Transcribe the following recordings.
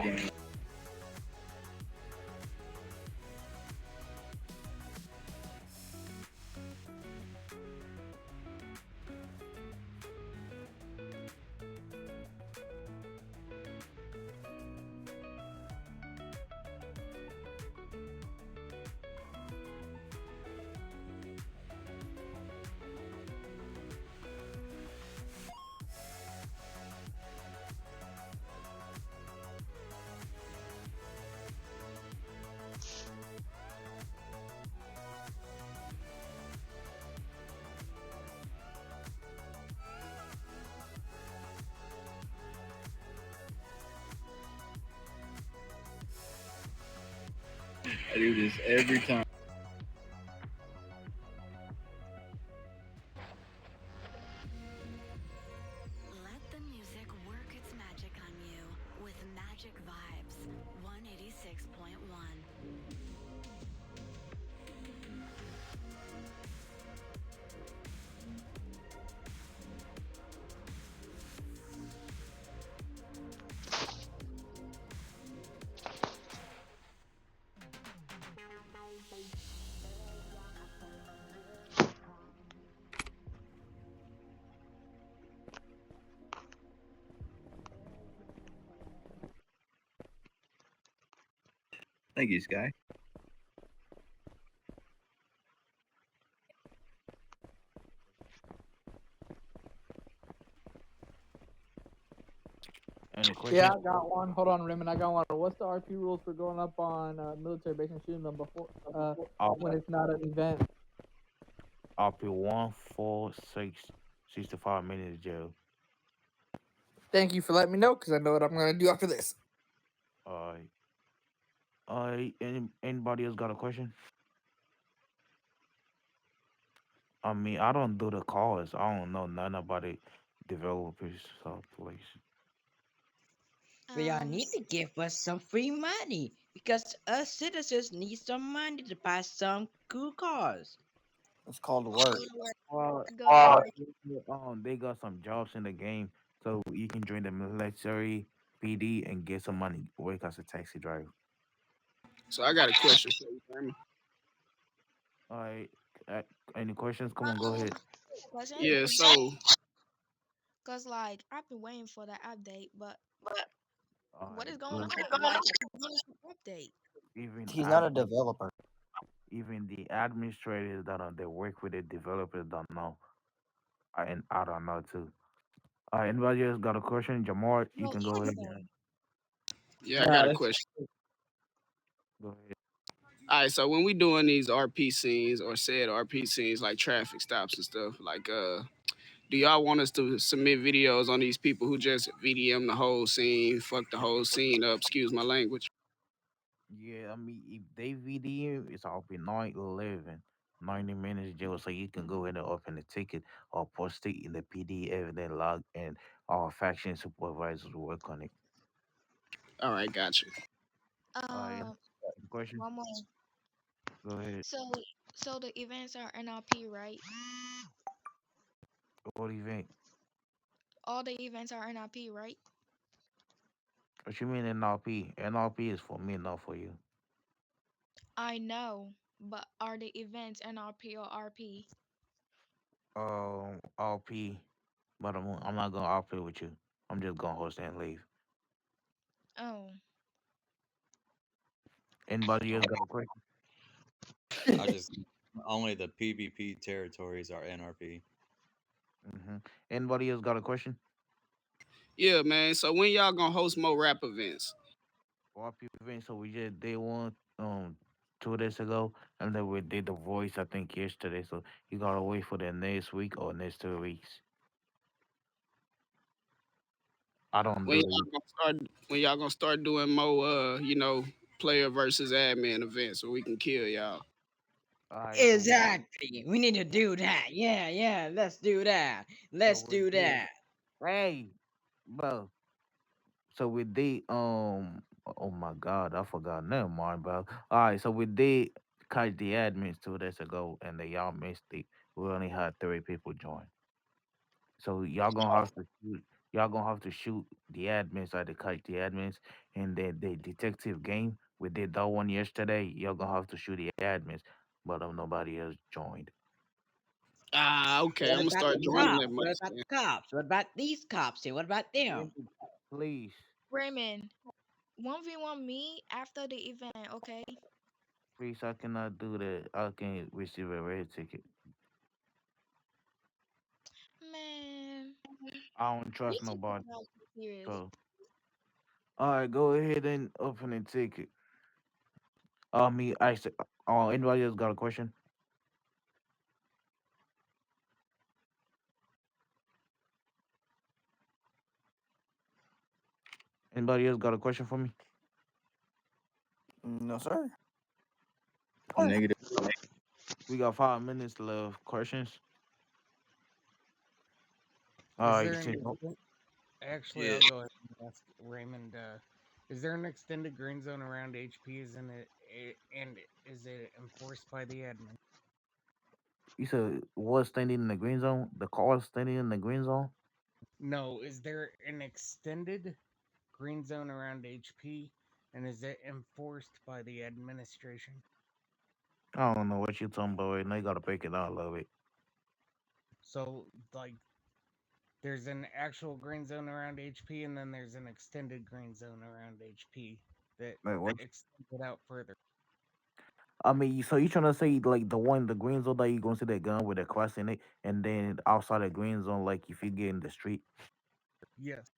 I do this every time. Let the music work its magic on you with Magic Vibes 186.1. Thank you, Sky. Any Yeah, questions? I got one. Hold on, Raymond. I got one. What's the RP rules for going up on military base and shooting them before Up, when it's not an event? up to 146, 65 minutes jail. Thank you for letting me know because I know what I'm gonna do after this. Uh, anybody else got a question? I mean, I don't do the calls. I don't know nothing about the developers of place. Well, y'all Um, need to give us some free money because us citizens need some money to buy some cool cars. It's called work. go to work. Well, Go to work. they got some jobs in the game, so you can join the military PD and get some money, work as a taxi driver. So I got a question for you, Simon. All right. Uh, any questions? Come on, go ahead. Question? Yeah, so Cause like I've been waiting for that update, but All what right. is going Look, on? Like, when is the update? even He's not a admin, developer. even the administrators that they work with the developers don't know, and I don't know too. Anybody else got a question? Jamar, you No, can go ahead. yeah, I Nah, got a that's question. Go ahead. All right, so when we doing these RP scenes or said RP scenes like traffic stops and stuff, like do y'all want us to submit videos on these people who just VDM the whole scene, fuck the whole scene up, excuse my language? Yeah, I mean, if they VD, it's all be 9/11, 90 minutes jail, so you can go ahead and open the ticket or post it in the PDF, then log, and our faction supervisors will work on it. All right, gotcha. All right, Um, any question? one more. Go ahead. So, so the events are NRP, right? What event? All the events are NRP, right? What you mean NLP? NLP is for me, not for you. I know, but are the events NRP or RP? RP, but I'm not gonna RP with you. I'm just gonna host and leave. Oh, Anybody else got a question? I just only the PvP territories are NRP. Anybody else got a question? Yeah, man. So when y'all gonna host more rap events? RP event. So we just did one 2 days ago, and then we did the voice I think yesterday. So you gotta wait for the next week or next 2 weeks. I don't When do y'all it. gonna start? When y'all gonna start doing more? Player versus admin events so we can kill y'all. All right, Exactly. We need to do that. Yeah, yeah. Let's do that. so Let's we do did. that. Hey, bro. So we did oh my god, I forgot. Never mind, bro. All right, so we did catch the admins 2 days ago, and they y'all missed it. We only had 3 people join. So y'all gonna have to shoot. Y'all gonna have to shoot the admins or the catch the admins, and then the detective game we did that one yesterday. Y'all gonna have to shoot the admins, but nobody else joined. Ah, okay. I'm What gonna about start the joining cops? that What much about then. the cops? What about these cops here? What about them? Please, Raymond, 1v1 me after the event, okay? please, I cannot do that. I can receive a red ticket. Man, I don't you trust take nobody. it out serious. So, all right, go ahead and open the ticket. Me, I said, anybody else got a question? Anybody else got a question for me? No, sir. Negative. We got 5 minutes left. Questions? All Is right, there an since actually? Yeah. I'll go ahead and ask Raymond. Is there an extended green zone around HP? Isn't and is it enforced by the admin? you said was standing in the green zone, the car standing in the green zone. No. Is there an extended green zone around HP? And is it enforced by the administration? I don't know what you talking about. Right now. You gotta break it out a little bit. So, like, there's an actual green zone around HP, and then there's an extended green zone around HP that Like what? extends it out further. I mean, so you trying to say like the one, the green zone that you gonna see that gun with a cross in it, and then outside the green zone, like if you get in the street. Yes.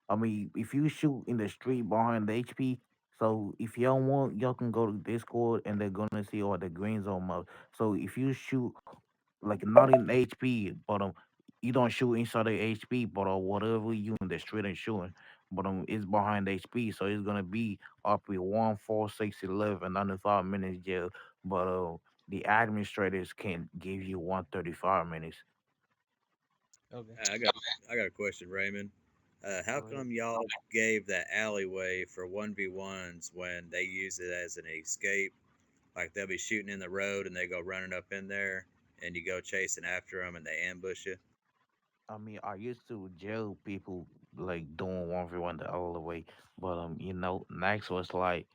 I mean, if you shoot in the street behind the HP, so if y'all want, y'all can go to Discord and they're gonna see all the green zone mode. So if you shoot like not in HP, but you don't shoot inside the HP, but whatever you in the street and shooting, but it's behind HP, so it's gonna be up with 1 4 6 11 95 minutes jail. But the administrators can give you 135 minutes. Okay. I got a question, Raymond. How Go ahead. come y'all gave that alleyway for 1v1s when they use it as an escape? Like they'll be shooting in the road and they go running up in there, and you go chasing after them and they ambush you. I mean, I used to jail people like doing 1v1 the other way, but next was like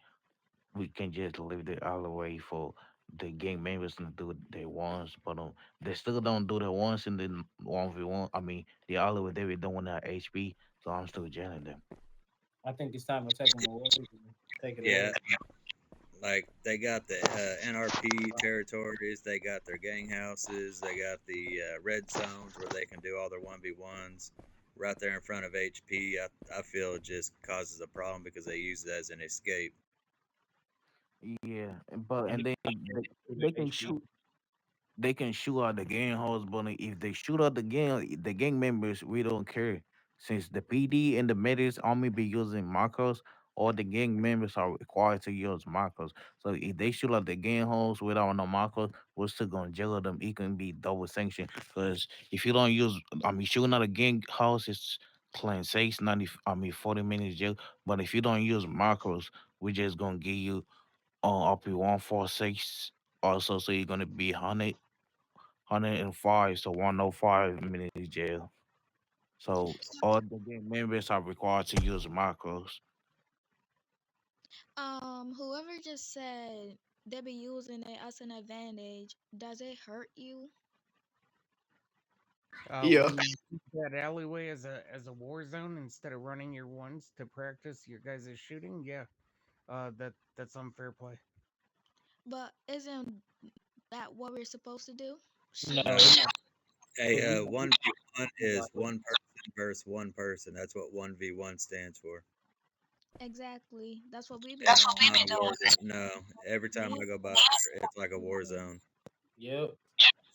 we can just leave the other way for the gang members to do their ones, but they still don't do the ones in the 1v1. I mean, the other way they were doing that HP, so I'm still jailing them. I think it's time to take them away. Take it Yeah, away. like they got the NRP territories, they got their gang houses, they got the red zones where they can do all their 1v1s right there in front of HP. I feel it just causes a problem because they use it as an escape. Yeah, but And and then they can HP. shoot. They can shoot out the gang hoes, but if they shoot out the gang members, we don't care. Since the PD and the medics only be using Marcos, all the gang members are required to use Marcos. So if they shoot out the gang hoes without no Marcos, we're still gonna jail them. It can be double sanction. Because if you don't use, I mean, shooting out a gang house is claim 690. I mean, 40 minutes jail. But if you don't use Marcos, we just gonna give you up to 146. Also, so you're gonna be 105 to 105 minutes jail. So all the gang members are required to use macros. Whoever just said they be using it as an advantage, does it hurt you? Yeah. When you use that alleyway as a war zone instead of running your ones to practice your guys' shooting, yeah, that's unfair play. But isn't that what we're supposed to do? No, Shoot? No, it's not. a 'Cause we 1v1 is got one person versus one person. That's what 1v1 stands for. Exactly. That's what we be It's doing. not a war zone. No, every time I Me? go by there, it's like a war zone. Yep.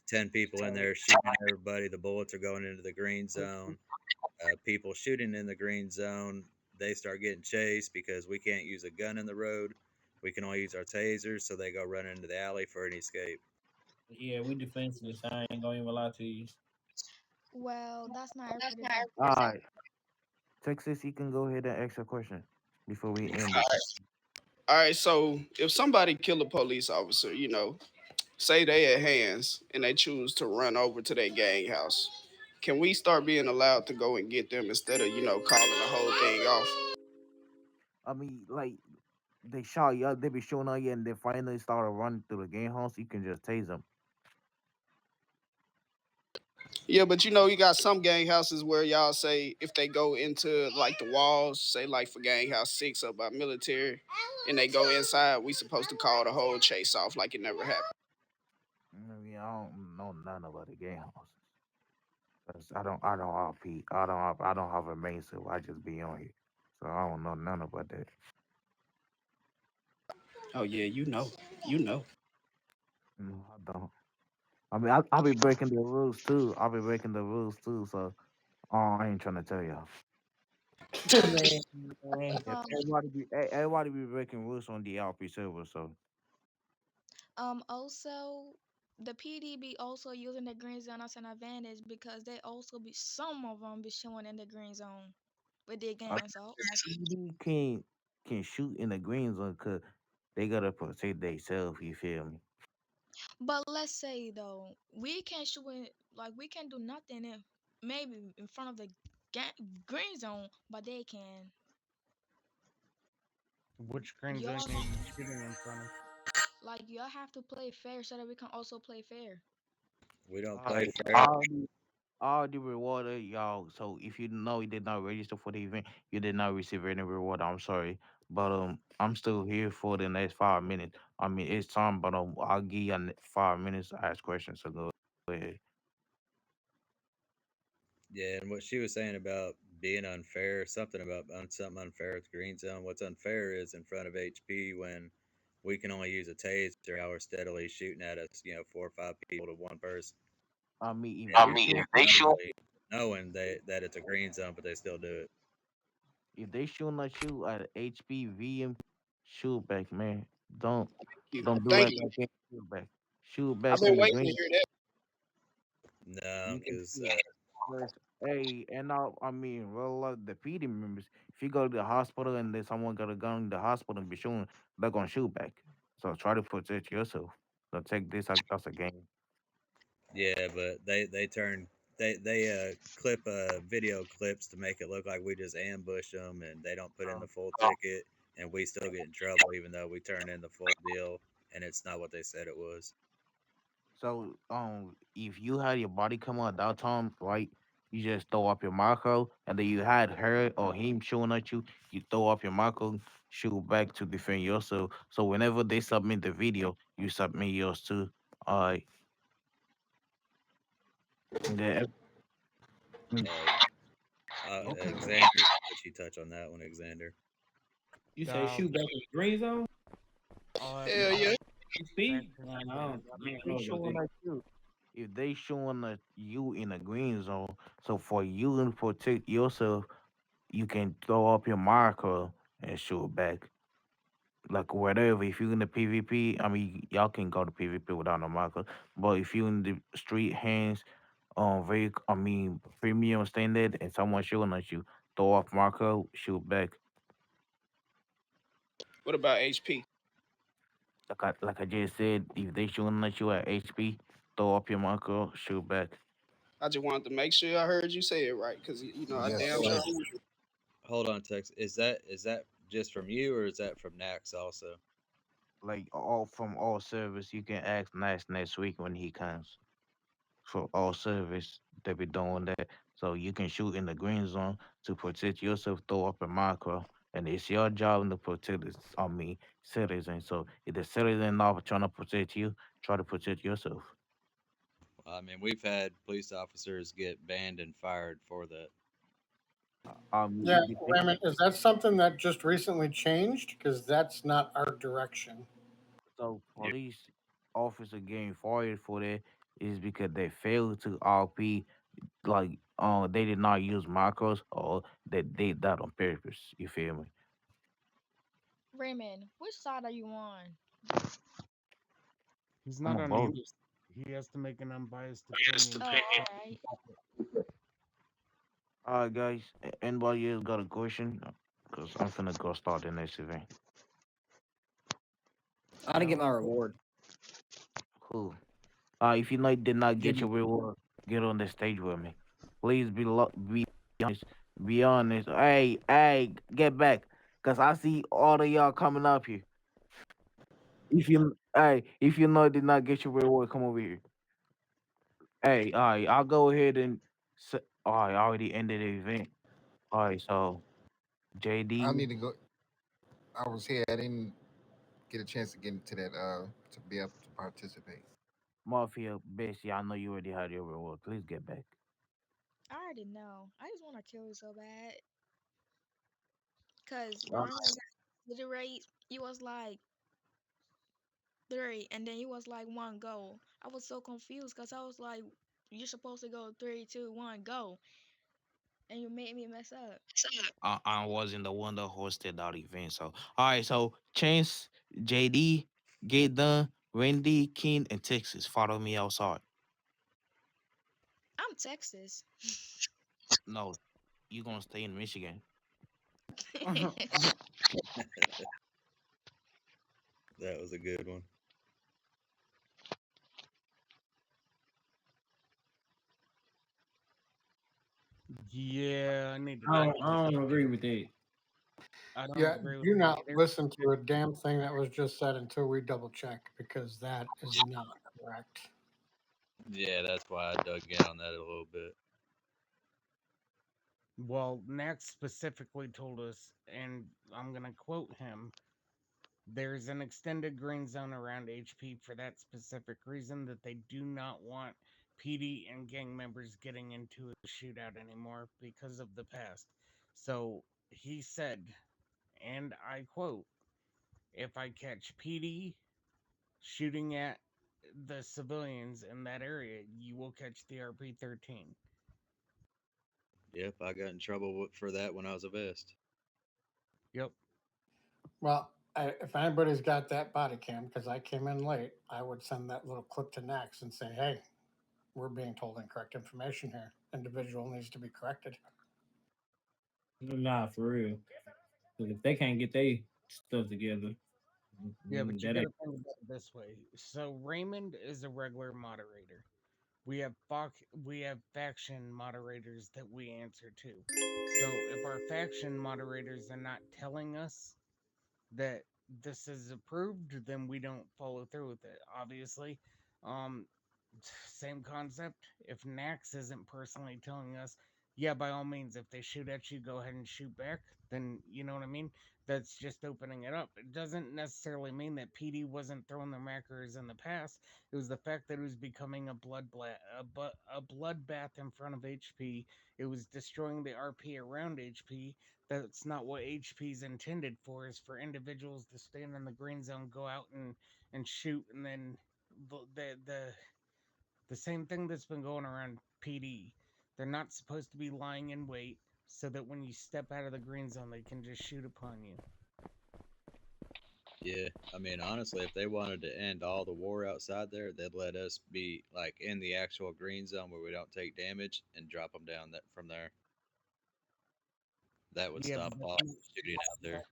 10 people in there shooting everybody. The bullets are going into the green zone. People shooting in the green zone, they start getting chased because we can't use a gun in the road. We can only use our tasers, so they go run into the alley for an escape. Yeah, we defenseless. I ain't gonna even lie to you. Well, that's not everybody. All right, Texas, you can go ahead and ask your question before we end it. All right. So if somebody kill a police officer, say they at hands and they choose to run over to their gang house, Can we start being allowed to go and get them instead of calling the whole thing off? I mean, like they shot you up, they be showing up you, and they finally started running through the game house. You can just tase them. Yeah, but you got some gang houses where y'all say if they go into like the walls, say like for gang house 6 up by military, and they go inside, we supposed to call the whole chase off like it never happened. I mean, I don't know none about the game houses. 'Cause I don't RP. I don't have a main server. I just be on here, so I don't know none about that. Oh yeah, you know. No, I don't. I mean, I'll be breaking the rules too. I'll be breaking the rules too. So, I ain't trying to tell y'all. Man. Yeah, Um, everybody be breaking rules on the RP server. So, also the PD be also using the green zone as an advantage because they also be some of them be showing in the green zone with their I gangs out. PD can shoot in the green zone because they gotta protect themselves. You feel me? But let's say though, we can shoot in, like we can do nothing if maybe in front of the green zone, but they can. Which green zone Y'all are you shooting in front of? like y'all have to play fair so that we can also play fair. We don't All play right. fair. All the rewarded y'all. So if you know you did not register for the event, you did not receive any reward. I'm sorry, but I'm still here for the next 5 minutes. I mean, it's time, but I'll give you 5 minutes to ask questions. So go ahead. Yeah, and what she was saying about being unfair, something about something unfair with green zone. What's unfair is in front of HP when we can only use a taser, how we're steadily shooting at us, 4 or 5 people to one person. I mean, if And they show probably knowing that it's a green zone, but they still do it. if they shoot not you at HP VM, shoot back, man. Don't You. don't do Thank like you. that. Shoot back. Shoot I've back been in the waiting to green. hear that. No, You can because shoot. First, hey, and now I mean, well, the PD members. If you go to the hospital and then someone got a gun in the hospital and be shooting, they're gonna shoot back. So try to protect yourself. So take this like that's a game. yeah, but they clip video clips to make it look like we just ambush them, and they don't put in the full ticket, and we still get in trouble even though we turn in the full deal, and it's not what they said it was. So if you had your body come out that time, right? You just throw up your marco, and then you had her or him shooting at you. You throw up your marco, shoot back to defend yourself. So whenever they submit the video, you submit yours too. Alright. Yeah. Okay. Okay. Xander, let you touch on that one, Xander. You say Um, shoot back in the green zone? I'll have Hell to yeah. Speed? practice Nah, with I that. don't If they know about showing that. at you, if they showing at you in a green zone, so for you to protect yourself, you can throw up your marker and shoot back. Like whatever. If you're in the PvP, I mean, y'all can go to PvP without no marker. But if you in the street hands, very, I mean, premium standard, and someone shooting at you, throw up marker, shoot back. What about HP? Like I just said, if they shooting at you at HP, throw up your marker, shoot back. I just wanted to make sure I heard you say it right, cause I Yes, damn sir. sure. Hold on, Tex. Is that just from you, or is that from Nax also? Like all from all service, you can ask next week when he comes. For all service, they be doing that. So you can shoot in the green zone to protect yourself, throw up a macro, and it's your job to protect this. I mean, citizens. So if the citizen not trying to protect you, try to protect yourself. I mean, we've had police officers get banned and fired for that. Yeah, It depends. Raymond, is that something that just recently changed? Because that's not our direction. So Yeah. police officer getting fired for that is because they failed to RP, like they did not use macros or that they did that on purpose. You feel me? Raymond, which side are you on? He's I'm not on on both. either. He has to make an unbiased opinion. Oh, all right. Alright, guys. Anybody else got a question? Cause I'm finna go start the next event. I gotta get my reward. Cool. If you did not get Getting your reward, get on the stage with me. Please be honest. Be honest. Hey, get back, cause I see all of y'all coming up here. If you know did not get your reward, come over here. Hey, all right, I'll go ahead and. All right, I already ended the event. All right, so I JD, need to go. I was here. I didn't get a chance to get into that to be able to participate. Mafia, Bessie, I know you already had your reward. Please get back. I already know. I just want to kill you so bad. Cause Uh, remember that the rate, it was like three, and then it was like one go. I was so confused because I was like, you're supposed to go three, two, one, go, and you made me mess up. I wasn't the one that hosted that event. So, all right, so Chance, JD, Get Done, Randy, King, and Texas. Follow me outside. I'm Texas. No, you gonna stay in Michigan. That was a good one. Yeah, I need to I talk don't, to I this. don't agree with that. I don't Yeah, agree with do that not either. listen to a damn thing that was just said until we double check because that is not correct. Yeah, that's why I dug in on that a little bit. Well, Nax specifically told us, and I'm gonna quote him: "There's an extended green zone around HP for that specific reason that they do not want PD and gang members getting into a shootout anymore because of the past." So he said, and I quote, "If I catch PD shooting at the civilians in that area, you will catch the RP-13." Yep, I got in trouble for that when I was a vest. Yep. Well, if anybody's got that body cam, because I came in late, I would send that little clip to Nax and say, hey, we're being told incorrect information here. Individual needs to be corrected. Nah, for real. 'Cause if they can't get their stuff together, Yeah, but you that gotta ain't. think about it this way. So Raymond is a regular moderator. We have faction moderators that we answer to. So if our faction moderators are not telling us that this is approved, then we don't follow through with it. Obviously, um, same concept. If Nax isn't personally telling us, yeah, by all means, if they shoot at you, go ahead and shoot back, then you know what I mean? That's just opening it up. It doesn't necessarily mean that PD wasn't throwing their macros in the past. It was the fact that it was becoming a bloodbath in front of HP. It was destroying the RP around HP. That's not what HP's intended for, is for individuals to stand in the green zone, go out and shoot, and then the same thing that's been going around PD. They're not supposed to be lying in wait so that when you step out of the green zone, they can just shoot upon you. Yeah, I mean, honestly, if they wanted to end all the war outside there, they'd let us be like in the actual green zone where we don't take damage and drop them down that from there. That would Yeah, stop but all shooting out there.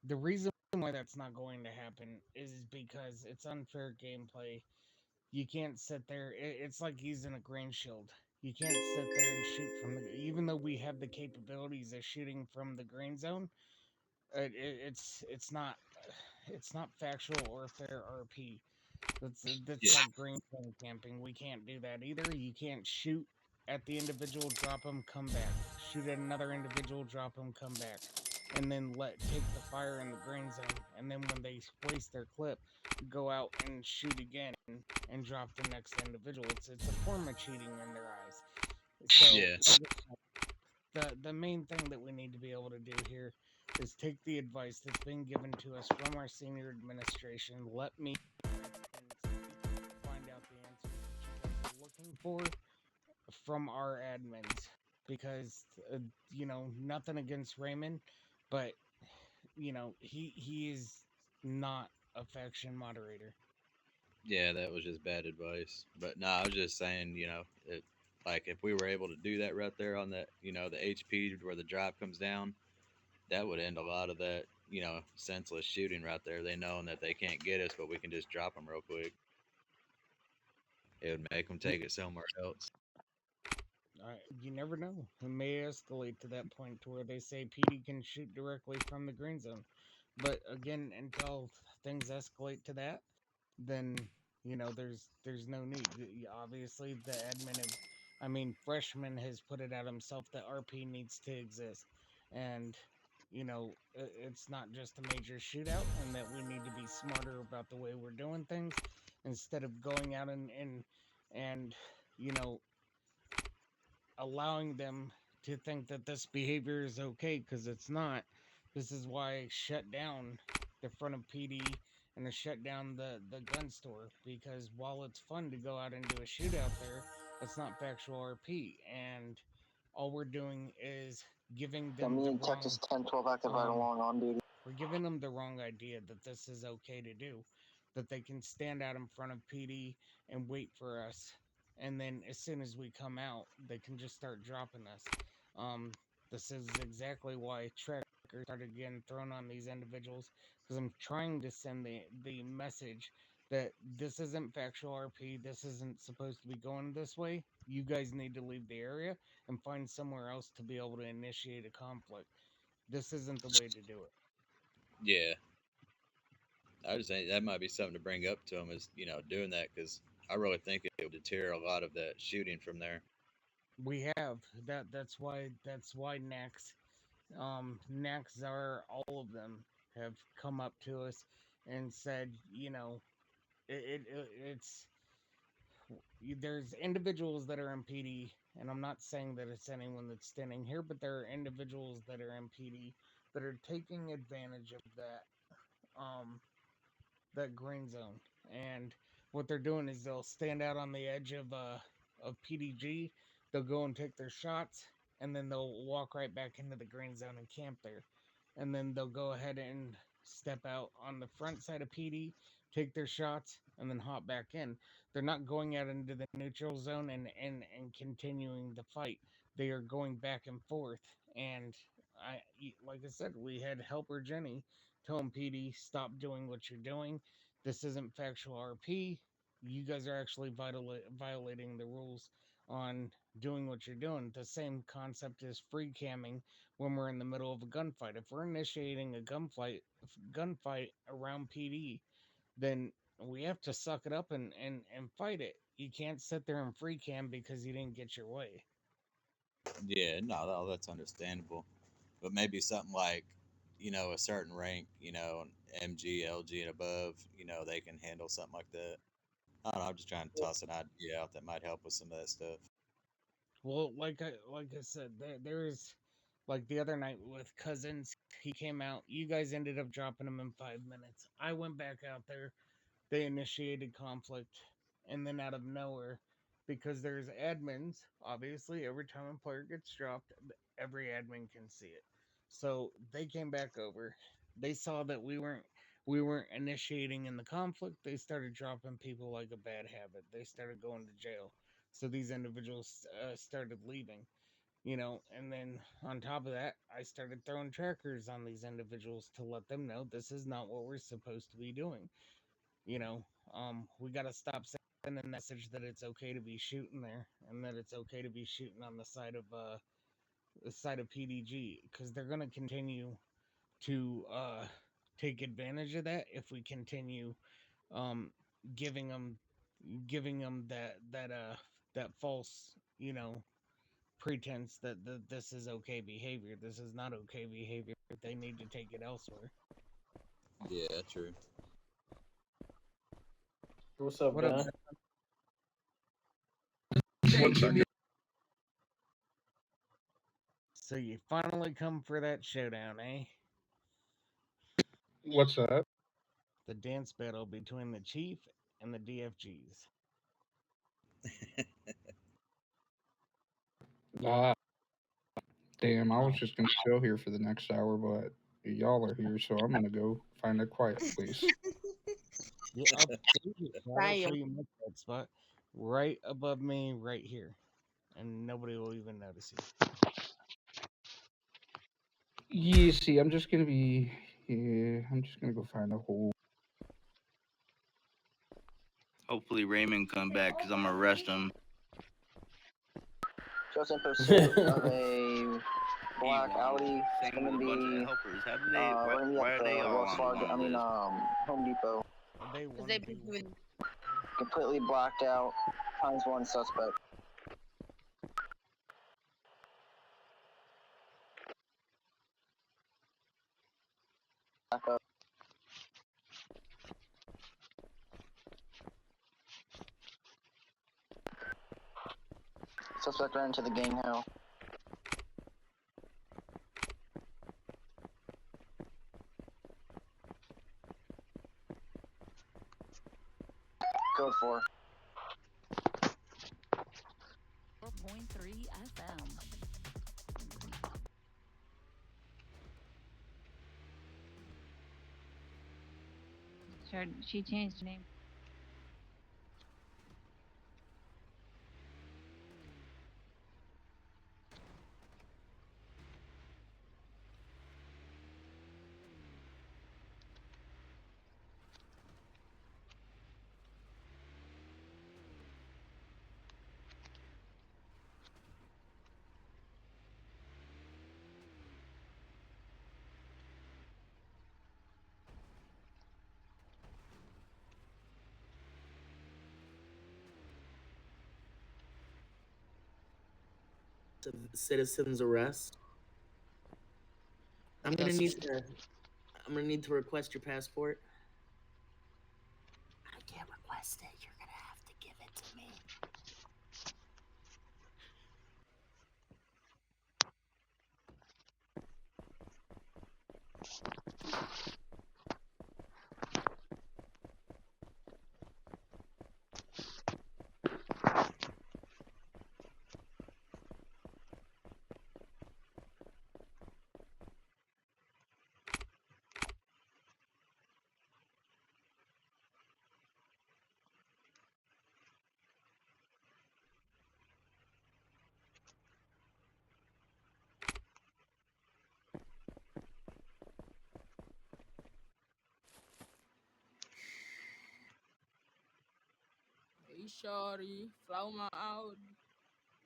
the reason why that's not going to happen is because it's unfair gameplay. You can't sit there. It's like using a grain shield. You can't sit there and shoot from the. Even though we have the capabilities of shooting from the green zone, it's not factual or fair RP. That's Yeah, like green zone camping. We can't do that either. You can't shoot at the individual, drop them, come back. Shoot at another individual, drop them, come back, and then take the fire in the green zone. And then when they waste their clip, go out and shoot again and drop the next individual. It's a form of cheating in their eyes. So yeah, the main thing that we need to be able to do here is take the advice that's been given to us from our senior administration. Let me and find out the answers that you guys are looking for from our admins, because nothing against Raymond, but he is not a faction moderator. yeah. That was just bad advice. But no, I was just saying, like if we were able to do that right there on that, the HP where the drop comes down, that would end a lot of that, senseless shooting right there. They know that they can't get us, but we can just drop them real quick. It would make them take it somewhere else. You never know. It may escalate to that point to where they say PD can shoot directly from the green zone. But again, until things escalate to that, then there's no need. Obviously, the admin of, I mean, Freshman has put it out himself that RP needs to exist, and it's not just a major shootout, and that we need to be smarter about the way we're doing things instead of going out and you know allowing them to think that this behavior is okay, because it's not. This is why I shut down the front of PD and I shut down the gun store, because while it's fun to go out and do a shootout there, it's not factual RP, and all we're doing is giving them the wrong Texas 1012 active right along on duty. we're giving them the wrong idea that this is okay to do, that they can stand out in front of PD and wait for us, and then as soon as we come out, they can just start dropping us. Um, this is exactly why trackers started getting thrown on these individuals, because I'm trying to send the message that this isn't factual RP. This isn't supposed to be going this way. You guys need to leave the area and find somewhere else to be able to initiate a conflict. This isn't the way to do it. Yeah, I just think that might be something to bring up to them, is doing that, because I really think it would deter a lot of that shooting from there. We have that. That's why Naxar, all of them have come up to us and said, it's there's individuals that are in PD, and I'm not saying that it's anyone that's standing here, but there are individuals that are in PD that are taking advantage of that green zone. And what they're doing is they'll stand out on the edge of PDG, they'll go and take their shots, and then they'll walk right back into the green zone and camp there. And then they'll go ahead and step out on the front side of PD, take their shots, and then hop back in. They're not going out into the neutral zone and continuing the fight. They are going back and forth. And like I said, we had Helper Jenny telling PD, stop doing what you're doing. This isn't factual RP. You guys are actually violating the rules on doing what you're doing. The same concept as free camming when we're in the middle of a gunfight. If we're initiating a gunfight around PD, then we have to suck it up and fight it. You can't sit there and free cam because you didn't get your way. Yeah, no, that's understandable. But maybe something like, a certain rank, MG, LG, and above, they can handle something like that. I don't know. I'm just trying to toss an idea out that might help with some of that stuff. Well, like I said, there's like the other night with Cousins, he came out. You guys ended up dropping him in 5 minutes. I went back out there. They initiated conflict, and then out of nowhere, because there's admins, obviously, every time a player gets dropped, every admin can see it. So they came back over. They saw that we weren't initiating in the conflict. They started dropping people like a bad habit. They started going to jail. So these individuals started leaving, and then on top of that, I started throwing trackers on these individuals to let them know this is not what we're supposed to be doing. you know we got to stop sending the message that it's okay to be shooting there, and that it's okay to be shooting on the side of PDG, because they're going to continue to take advantage of that if we continue um giving them that false pretense that this is okay behavior. This is not okay behavior. They need to take it elsewhere. Yeah, true. What's up, What up, Don? What's up? So you finally come for that showdown, eh? What's up? The dance battle between the Chief and the DFGs. Damn, I was just gonna chill here for the next hour, but y'all are here, so I'm gonna go find a quiet place. Yeah, I'll show you my red spot right above me, right here, and nobody will even notice you. Yeah, see, I'm just gonna be. Yeah, I'm just gonna go find a hole. Hopefully Raymond come back because I'm gonna arrest him. Goes in pursuit of a black Audi. It's Same gonna with a bunch be of helpers. How do they? we're gonna be Why at are they the all Wells on Fargo. one list? Home Depot. They Cause want they to. be doing. Completely blacked out. Times one suspect. Back up. Suspect ran into the gang house. Code 4. 4.3 FM. She changed her name. Citizen's arrest. I'm gonna Yes. need to request your passport. I can't request it. You're gonna have to give it to me. Hey, shorty, flow my out.